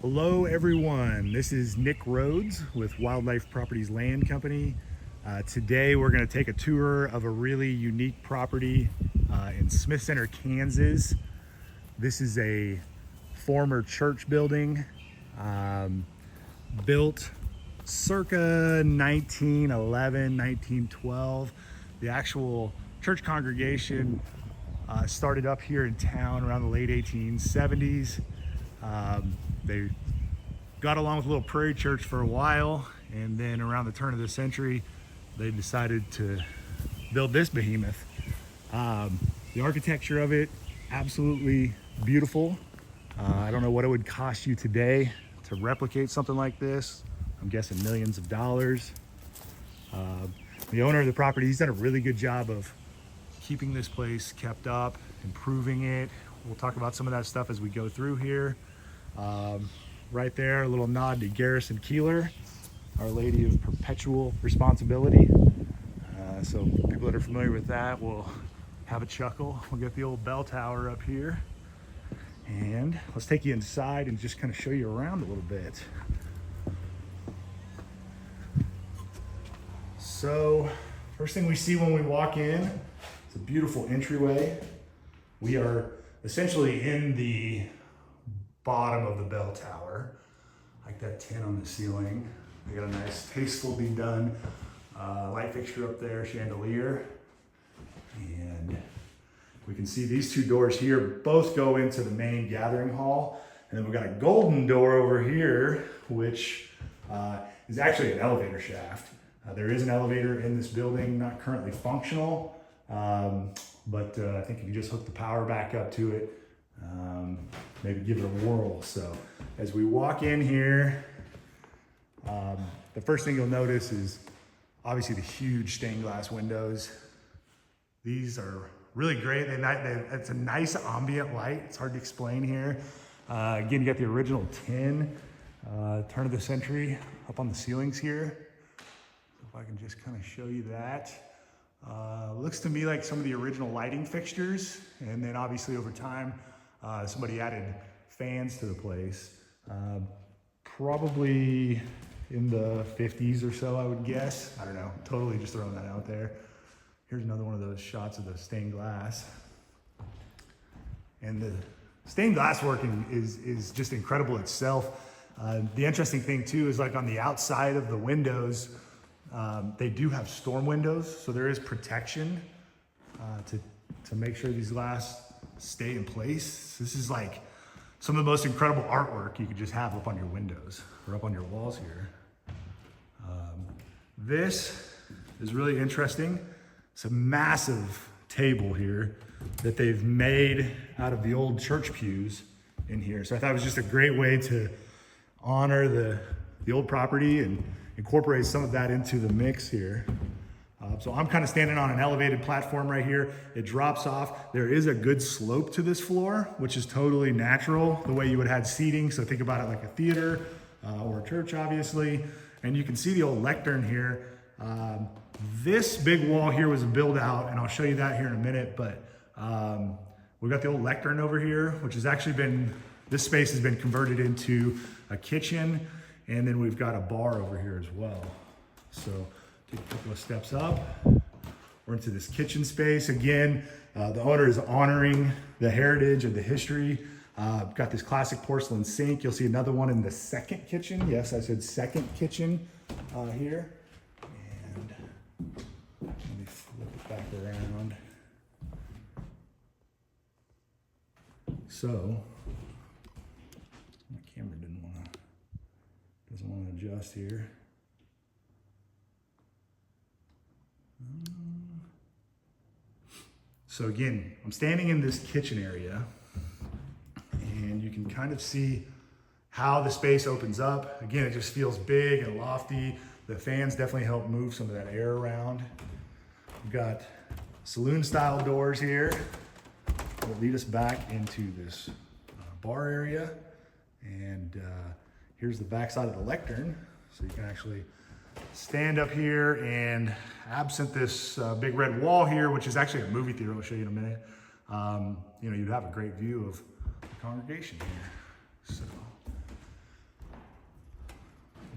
Hello everyone, this is Nick Rhodes with Wildlife Properties Land Company. Today we're going to take a tour of a really unique property in Smith Center, Kansas. This is a former church building built circa 1911, 1912. The actual church congregation started up here in town around the late 1870s. They got along with a little prairie church for a while, and then around the turn of the century, they decided to build this behemoth. The architecture of it, absolutely beautiful. I don't know what it would cost you today to replicate something like this. I'm guessing millions of dollars. The owner of the property, he's done a really good job of keeping this place kept up, improving it. We'll talk about some of that stuff as we go through here. Right there, a little nod to Garrison Keeler, Our Lady of Perpetual Responsibility. So people that are familiar with that will have a chuckle. We'll get the old bell tower up here. And let's take you inside and just kind of show you around a little bit. So first thing we see when we walk in, it's a beautiful entryway. We are essentially in the bottom of the bell tower, like that tin on the ceiling. We got a nice, tastefully done light fixture up there, chandelier. And we can see these two doors here both go into the main gathering hall. And then we've got a golden door over here, which is actually an elevator shaft. There is an elevator in this building, not currently functional, but I think if you just hook the power back up to it, maybe give it a whirl. So as we walk in here, the first thing you'll notice is obviously the huge stained glass windows. These are really great. It's a nice ambient light. It's hard to explain here. Again, you got the original tin, turn of the century up on the ceilings here. If I can just kind of show you that. Looks to me like some of the original lighting fixtures, and then obviously over time, somebody added fans to the place. Probably in the 50s or so, I would guess. I don't know, totally just throwing that out there. Here's another one of those shots of the stained glass. And the stained glass working is just incredible itself. The interesting thing too is like on the outside of the windows, they do have storm windows, so there is protection to make sure these glass stay in place. This is like some of the most incredible artwork you could just have up on your windows or up on your walls here. This is really interesting. It's a massive table here that they've made out of the old church pews in here. So I thought it was just a great way to honor the old property and incorporate some of that into the mix here. So I'm kind of standing on an elevated platform right here. It drops off. There is a good slope to this floor, which is totally natural, the way you would have seating. So think about it like a theater or a church, obviously. And you can see the old lectern here. This big wall here was a build out, and I'll show you that here in a minute, but we've got the old lectern over here, which has actually this space has been converted into a kitchen, and then we've got a bar over here as well. So take a couple of steps up. We're into this kitchen space. Again, the owner is honoring the heritage and the history. Got this classic porcelain sink. You'll see another one in the second kitchen. Yes, I said second kitchen here. And let me flip it back around. So, my camera doesn't want to adjust here. So again, I'm standing in this kitchen area, and you can kind of see how the space opens up. Again, it just feels big and lofty. The fans definitely help move some of that air around. We've got saloon style doors here that lead us back into this bar area. And here's the back side of the lectern. So you can actually stand up here, and absent this big red wall here, which is actually a movie theater, I'll show you in a minute, you'd have a great view of the congregation here. So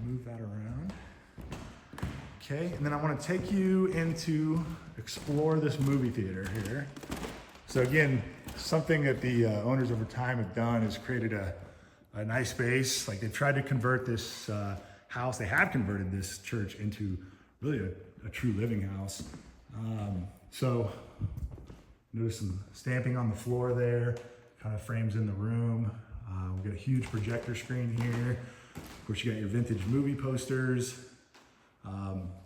move that around. Okay, and then I want to take you into explore this movie theater here. So again, something that the owners over time have done is created a nice space. Like they've tried to convert this house, they have converted this church into really a true living house. So notice some stamping on the floor there, kind of frames in the room. We've got a huge projector screen here. Of course, you got your vintage movie posters.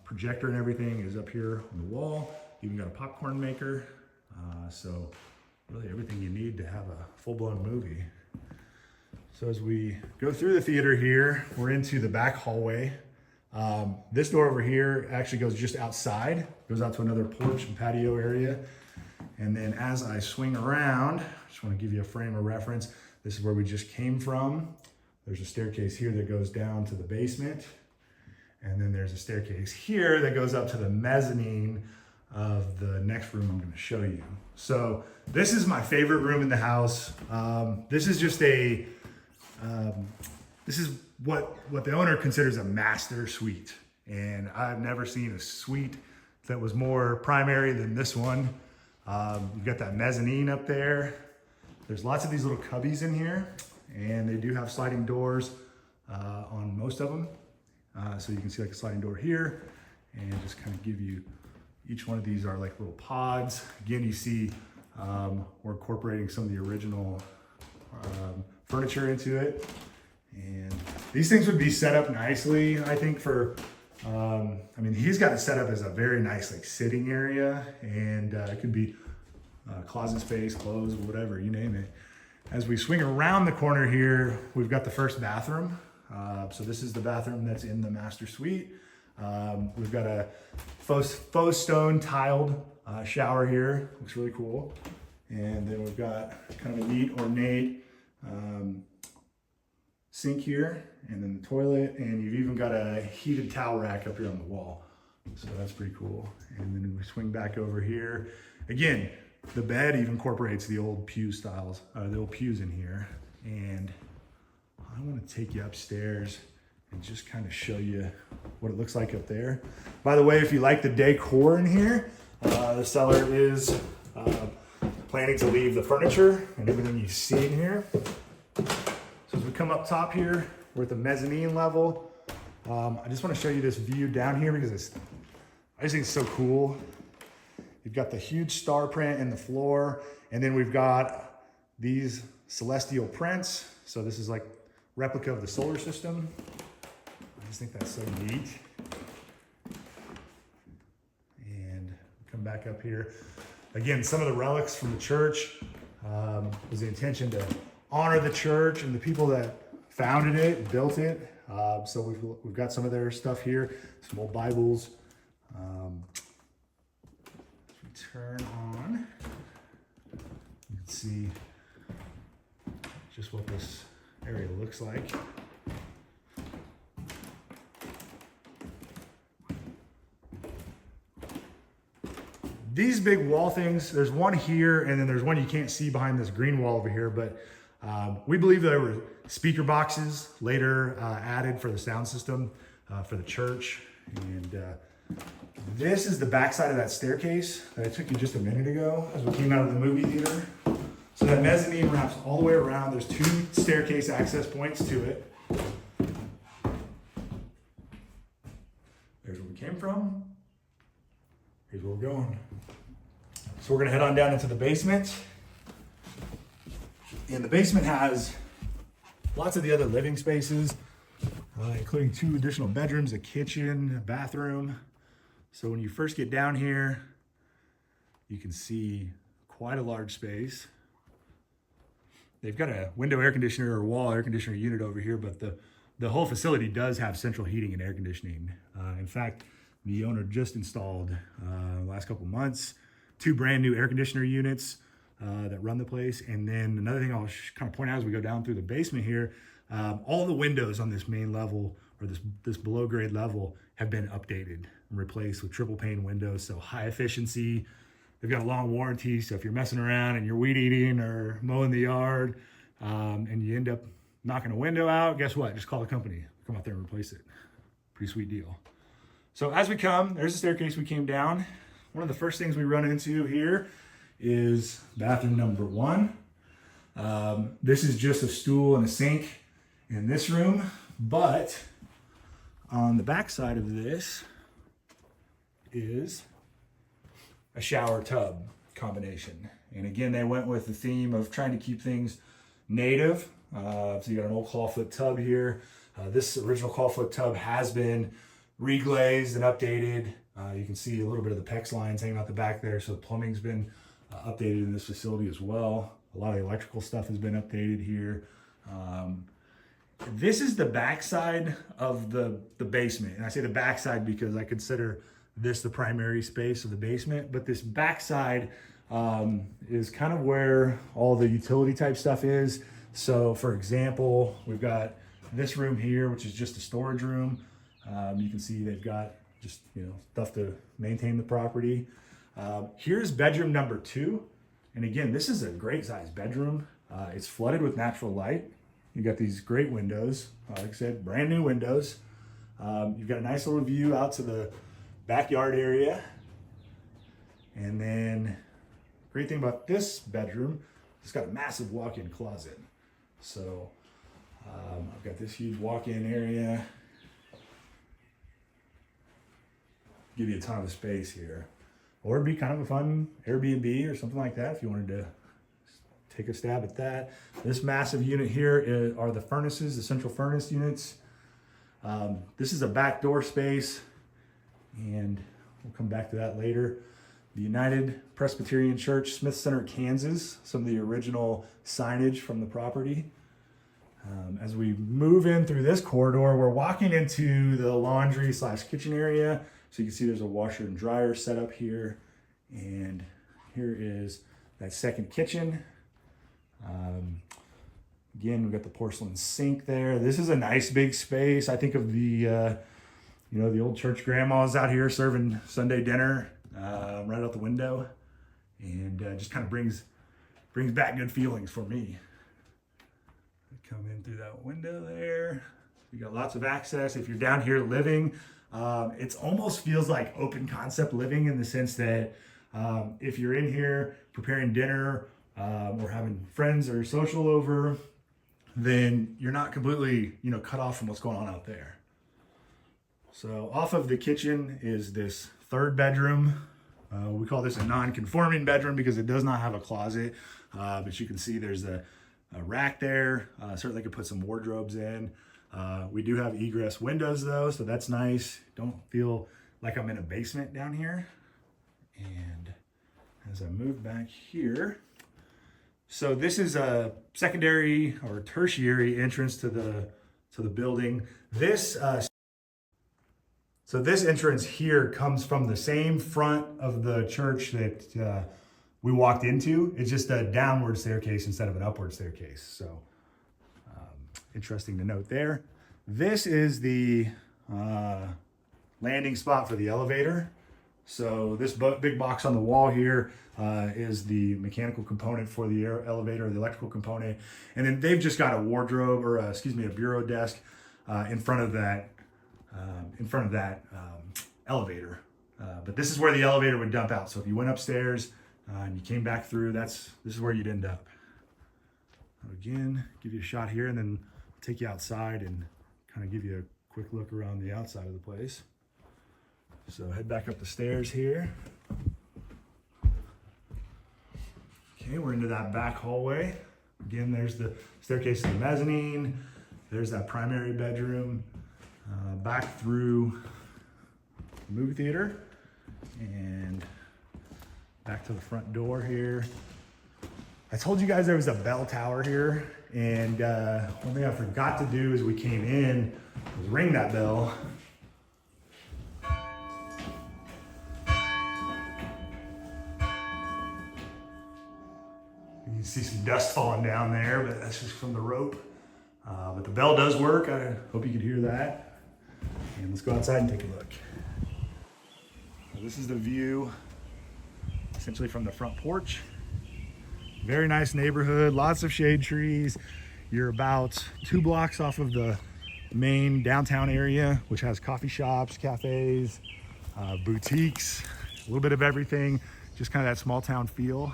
Projector and everything is up here on the wall. You even got a popcorn maker. So really everything you need to have a full-blown movie. So as we go through the theater here, we're into the back hallway. This door over here actually goes just outside, goes out to another porch and patio area. And then as I swing around, I just want to give you a frame of reference. This is where we just came from. There's a staircase here that goes down to the basement. And then there's a staircase here that goes up to the mezzanine of the next room I'm going to show you. So this is my favorite room in the house. This is just this is what the owner considers a master suite. And I've never seen a suite that was more primary than this one. You've got that mezzanine up there. There's lots of these little cubbies in here, and they do have sliding doors on most of them. So you can see like a sliding door here, and just kind of give you, each one of these are like little pods. Again, you see we're incorporating some of the original furniture into it. And these things would be set up nicely, I think, for, I mean, he's got it set up as a very nice like sitting area, and it could be closet space, clothes, whatever, you name it. As we swing around the corner here, we've got the first bathroom. So this is the bathroom that's in the master suite. We've got a faux stone tiled shower here. Looks really cool. And then we've got kind of a neat ornate sink here, and then the toilet, and you've even got a heated towel rack up here on the wall. So that's pretty cool. And then we swing back over here. Again, the bed even incorporates the old pew styles, the old pews in here. And I want to take you upstairs and just kind of show you what it looks like up there. By the way, if you like the decor in here, the seller is planning to leave the furniture and everything you see in here. So as we come up top here, we're at the mezzanine level. I just want to show you this view down here because I just think it's so cool. You've got the huge star print in the floor, and then we've got these celestial prints. So this is like replica of the solar system. I just think that's so neat. And come back up here. Again, some of the relics from the church was the intention to honor the church and the people that founded it and built it. So we've got some of their stuff here, some old Bibles. If we turn on, you can see just what this area looks like. These big wall things, there's one here, and then there's one you can't see behind this green wall over here, but we believe there were speaker boxes later added for the sound system for the church. And this is the backside of that staircase that I took you just a minute ago as we came out of the movie theater. So that mezzanine wraps all the way around. There's 2 staircase access points to it. There's where we came from. Here's where we're going. So we're gonna head on down into the basement. And the basement has lots of the other living spaces, including 2 additional bedrooms, a kitchen, a bathroom. So when you first get down here, you can see quite a large space. They've got a window air conditioner or wall air conditioner unit over here, but the whole facility does have central heating and air conditioning. In fact, the owner just installed last couple months 2 brand new air conditioner units that run the place. And then another thing I'll kind of point out as we go down through the basement here, all the windows on this main level or this below grade level have been updated and replaced with triple pane windows. So high efficiency. They've got a long warranty. So if you're messing around and you're weed eating or mowing the yard and you end up knocking a window out, guess what? Just call the company, come out there and replace it. Pretty sweet deal. So as we come, there's the staircase we came down. One of the first things we run into here is bathroom number 1. This is just a stool and a sink in this room, but on the back side of this is a shower tub combination. And again, they went with the theme of trying to keep things native. So you got an old clawfoot tub here. This original clawfoot tub has been reglazed and updated. You can see a little bit of the PEX lines hanging out the back there. So the plumbing's been updated in this facility as well. A lot of the electrical stuff has been updated here. This is the backside of the basement. And I say the backside because I consider this the primary space of the basement. But this backside is kind of where all the utility type stuff is. So for example, we've got this room here, which is just a storage room. You can see they've got just, stuff to maintain the property. Here's bedroom number 2. And again, this is a great sized bedroom. It's flooded with natural light. You got these great windows, like I said, brand new windows. You've got a nice little view out to the backyard area. And then great thing about this bedroom, it's got a massive walk-in closet. So I've got this huge walk-in area. Give you a ton of space here. Or it'd be kind of a fun Airbnb or something like that if you wanted to take a stab at that. This massive unit here are the furnaces, the central furnace units. This is a back door space, and we'll come back to that later. The United Presbyterian Church, Smith Center, Kansas, some of the original signage from the property. As we move in through this corridor, we're walking into the laundry / kitchen area. So you can see there's a washer and dryer set up here. And here is that second kitchen. Again, we've got the porcelain sink there. This is a nice big space. I think of the, the old church grandmas out here serving Sunday dinner right out the window. And just kind of brings back good feelings for me. Come in through that window there. You got lots of access. If you're down here living, it almost feels like open concept living in the sense that if you're in here preparing dinner or having friends or social over, then you're not completely, cut off from what's going on out there. So off of the kitchen is this third bedroom. We call this a non-conforming bedroom because it does not have a closet, but you can see there's a rack there. Certainly could put some wardrobes in. We do have egress windows though, so that's nice. Don't feel like I'm in a basement down here. And as I move back here, so this is a secondary or tertiary entrance to the building. So this entrance here comes from the same front of the church that we walked into. It's just a downward staircase instead of an upward staircase. So interesting to note there. This is the landing spot for the elevator. So this big box on the wall here is the mechanical component for the elevator, the electrical component. And then they've just got a wardrobe or a bureau desk in front of that elevator. But this is where the elevator would dump out. So if you went upstairs and you came back through, this is where you'd end up. Again, give you a shot here and then take you outside and kind of give you a quick look around the outside of the place. So head back up the stairs here. Okay, we're into that back hallway. Again, there's the staircase to the mezzanine. There's that primary bedroom. Back through the movie theater and back to the front door here. I told you guys there was a bell tower here, and one thing I forgot to do as we came in was ring that bell. You can see some dust falling down there, but that's just from the rope. But the bell does work. I hope you could hear that. And let's go outside and take a look. So this is the view essentially from the front porch. Very nice neighborhood, lots of shade trees. You're about 2 blocks off of the main downtown area, which has coffee shops, cafes, boutiques, a little bit of everything, just kind of that small town feel.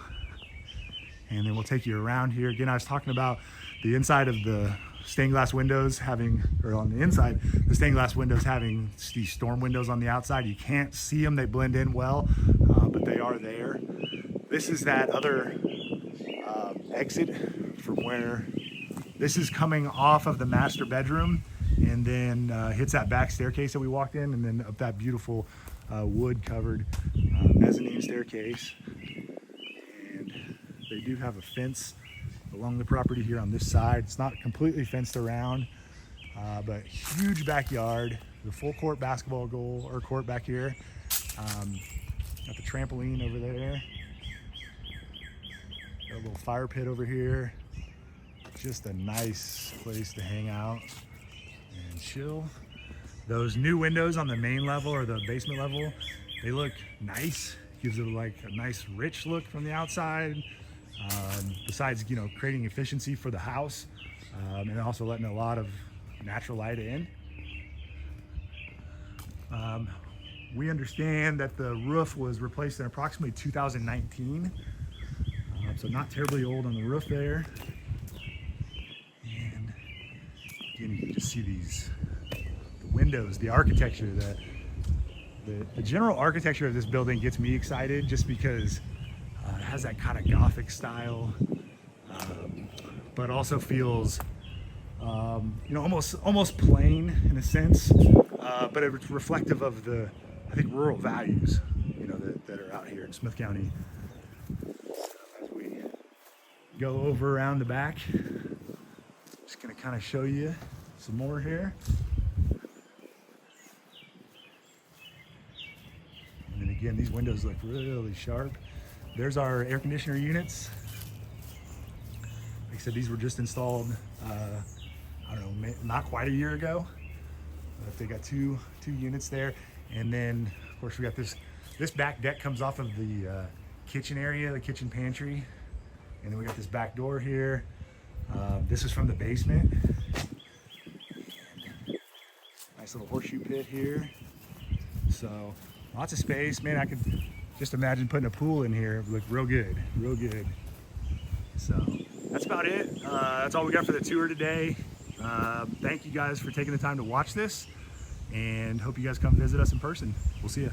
And then we'll take you around here. Again, I was talking about the inside of the stained glass windows having, or on the inside, the stained glass windows having these storm windows on the outside. You can't see them, they blend in well, but they are there. This is that other exit from where this is coming off of the master bedroom, and then hits that back staircase that we walked in, and then up that beautiful wood covered mezzanine staircase. And they do have a fence along the property here on this side. It's not completely fenced around, but huge backyard, the full court basketball goal or court back here. Got the trampoline over there. Got a little fire pit over here. Just a nice place to hang out and chill. Those new windows on the main level or the basement level, they look nice. Gives it like a nice rich look from the outside. Besides, you know, creating efficiency for the house, and also letting a lot of natural light in. We understand that the roof was replaced in approximately 2019, so not terribly old on the roof there. And again, you can just see the windows, the architecture, the general architecture of this building gets me excited just because it has that kind of Gothic style, but also feels, you know, almost plain in a sense, but it's reflective of the, I think, rural values, you know, that are out here in Smith County. As we go over around the back, just gonna kind of show you some more here. And then again, these windows look really sharp. There's our air conditioner units. Like I said, these were just installed, I don't know, not quite a year ago. They got two units there. And then, of course, we got this back deck comes off of the kitchen area, the kitchen pantry. And then we got this back door here. This is from the basement. And nice little horseshoe pit here. So lots of space. Man, I could just imagine putting a pool in here. It would look real good, real good. So that's about it. That's all we got for the tour today. Thank you guys for taking the time to watch this, and hope you guys come visit us in person. We'll see you.